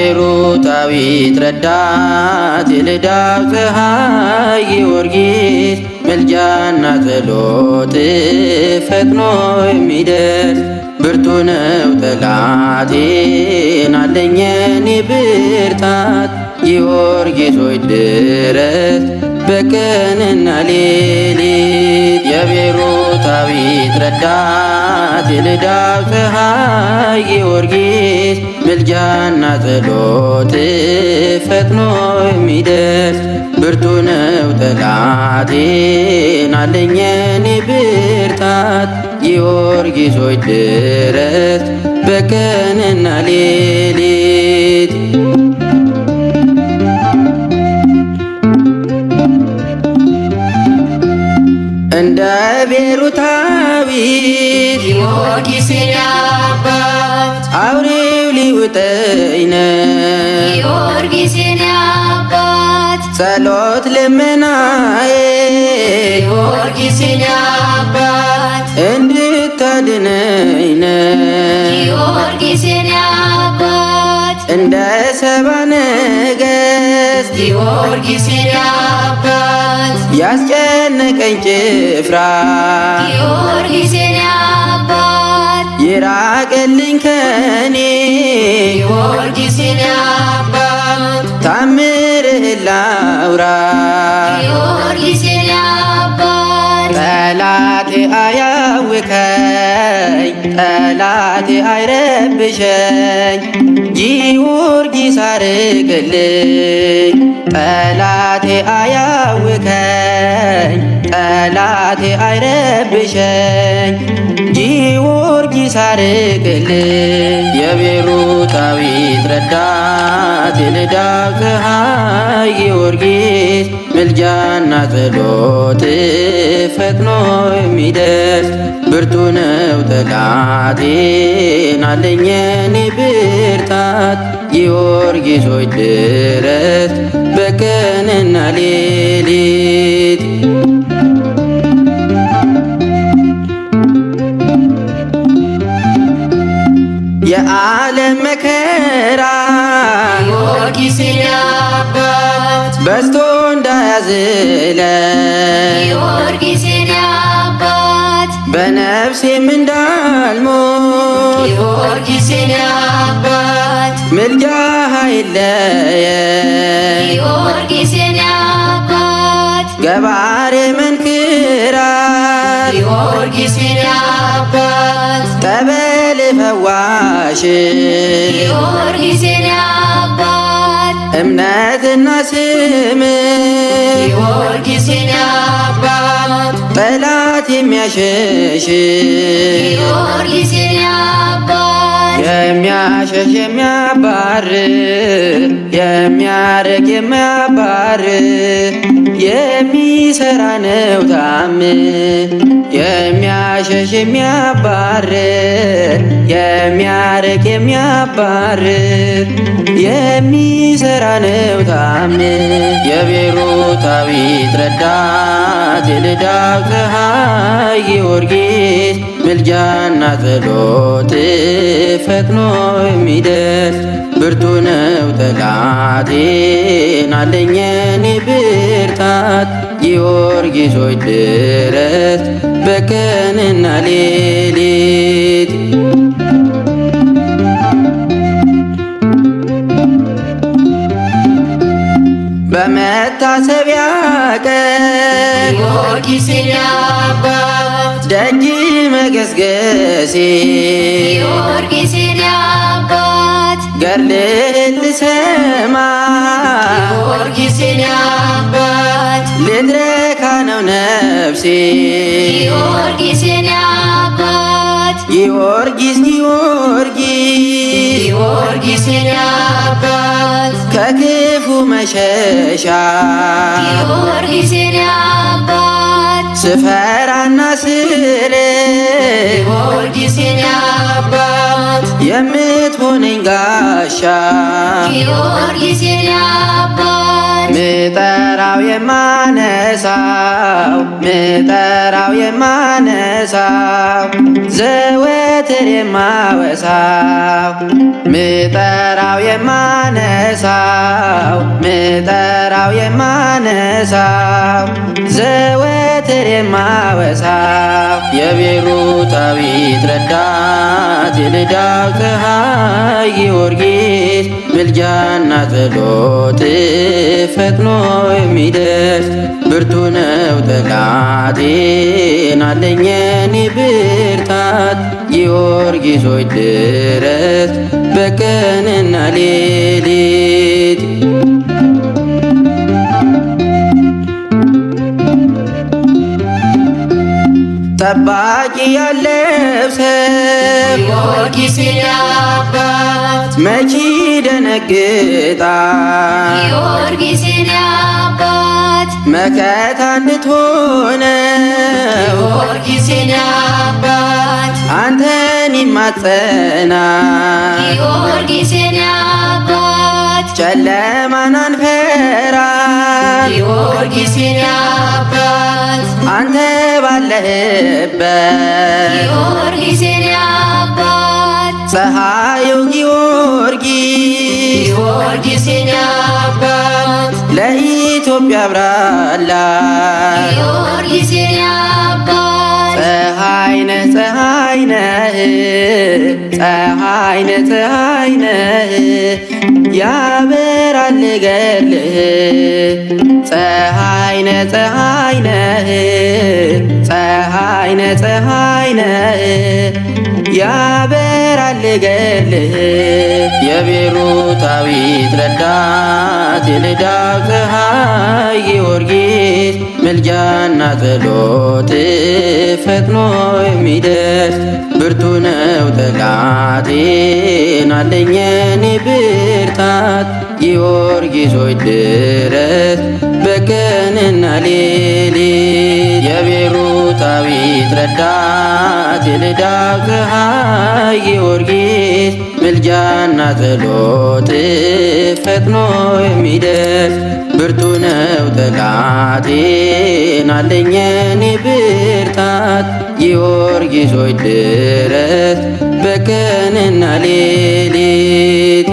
የቤሮታዊት ረዳት የልዳው ፀሐይ ጊዮርጊስ ምልጃና ጸሎት ፈጥኖ የሚደርስ ብርቱ ነው ጠላቴን አለኝ የኔ ብርታት። ጊዮርጊስ ሆይ ድረስ በቀንና ሌሊት የቤሮታዊት ረዳት የልዳው ፀሐይ ጊዮርጊስ ምልጃና ጸሎት ፈጥኖ የሚደርስ ብርቱ ነው ጠላቴን አለኝ የኔ ብርታት። ጊዮርጊስ ሆይ ድረስ በቀንና ሌሊት እንደ ቤሮታዊት ጊዮርጊስ የኔ አባት አውሬው ሊውጠኝ ነው። ጊዮርጊስ የኔ አባት ጸሎት ልመናዬ ጊዮርጊስ የኔ አባት እንድታድነኝ ነው። ጊዮርጊስ የኔ አባት እንደ ሰባ ነገሥት ጊዮርጊስ የኔ አባት ያስጨነቀኝ ጭፍራ ጊዮርጊስ የኔ አባት ይራቅልኝ ከኔ። ጊዮርጊስ የኔ አባት ታምርህን ላውራ ጊዮርጊስ የኔ አባት ጠላቴ አያውከኝ ጠላቴ አይረብሸኝ። ጊዮርጊስ አርቅልኝ ጠላቴ አያውከኝ ጠላቴ አይረብሸኝ። ጊዮርጊስ አርቅልኝ የቤሮታዊት ረዳት የልዳው ፀሐይ ጊዮርጊስ ምልጃና ጸሎት ፈጥኖ የሚደርስ ብርቱ ነው ጠላቴን አለኝ የኔ ብርታት። ጊዮርጊስ ሆይ ድረስ በቀንና ሌሊት የዓለም መከራ ጊዮርጊስ የኔ አባት በዝቶ እንዳያዝለኝ ጊዮርጊስ የኔ አባት በነፍሴም እንዳልሞት ጊዮርጊስ የኔ አባት ምልጃህ አይለየኝ። ጊዮርጊስ የኔ አባት ገባሬ መንክራት ጊዮርጊስ የኔ አባት ጠበል ፈዋሽ ጊዮርጊስ የኔ አባት እምነትና ስም ጊዮርጊስ የኔ አባት ጠላት የሚያሸሽ ጊዮርጊስ የኔ አባት የሚያሸሽ የሚያባርር የሚያርቅ የሚያባርር የሚሰራ ነው ታምር። የሚያሸሽ የሚያባርር የሚያርቅ የሚያባርር የሚሰራ ነው ታምር። የቤሮታዊት ረዳት የልዳው ፀሐይ ጊዮርጊስ ምልጃና ጸሎት ፈጥኖ የሚደርስ ብርቱ ነው ጠላቴን አለኝ የኔ ብርታት። ጊዮርጊስ ሆይ ድረስ በቀንና ሌሊት በመታሰቢያ ቀን ጊዮርጊስ የኔ አባት ደጅ መገስገሴ ጊዮርጊስ የኔ አባት ገድልህን ልሰማ ጊዮርጊስ የኔ አባት ልትረካ ነው ነፍሴ። ጊዮርጊስ የኔ አባት ጊዮርጊስ ጊዮርጊስ ጊዮርጊስ የኔ አባት ከክፉ መሸሻ ጊዮርጊስ የኔ አባት ስፈራና ስል ጊዮርጊስ የኔ አባት የምትሆነኝ ጋሻ ጊዮርጊስ የኔ አባት ምጠራው የማነሳው ዘወትር የማወሳው ምጠራው የማነሳው ዘወትር የማወሳው የቤሩታዊት ረዳት የልዳው ፀሐይ ጊዮርጊስ ምልጃና ጸሎት ፈጥኖ የሚደርስ ብርቱ ነው ጠላቴን አለኝ የኔ ብርታት ጊዮርጊስ ሆይ ድረስ በቀንና ሌሊት ጠባቂ ያለብሰው ጊዮርጊስ የኔ አባት መቼ ደነግጣል ጊዮርጊስ የኔ አባት መከታ እንድትሆነው ጊዮርጊስ የኔ አባት አንተን ይማጸናል ጊዮርጊስ የኔ አባት ጨለማን አንፈራም ጊዮርጊስ የኔ አባት አንተ ባለህበት ጊዮርጊስ የኔ አባት ፀሐዩ ጊዮርጊስ የኔ አባት ለኢትዮጵያ አብራላት ጊዮርጊስ የኔ አባት ፀሐይ ነህ ያበራል ገድልህ ፀሐይ ነህ ያበራል ገድልህ የቤሩታዊት ረዳት የልዳው ፀሐይ ጊዮርጊስ ምልጃና ጸሎት ፈጥኖ የሚደርስ ብርቱ ነው ጠላቴን አለኝ የኔ ብርታት ጊዮርጊስ ሆይ ድረስ በቀንና ሌሊት የቤሩታዊት ረዳት የልዳው ፀሐይ ጊዮርጊስ ምልጃና ጸሎት ፈጥኖ የሚደርስ ብርቱ ነው ጠላቴን አለኝ የኔ ብርታት ጊዮርጊስ ሆይ ድረስ በቀንና ሌሊት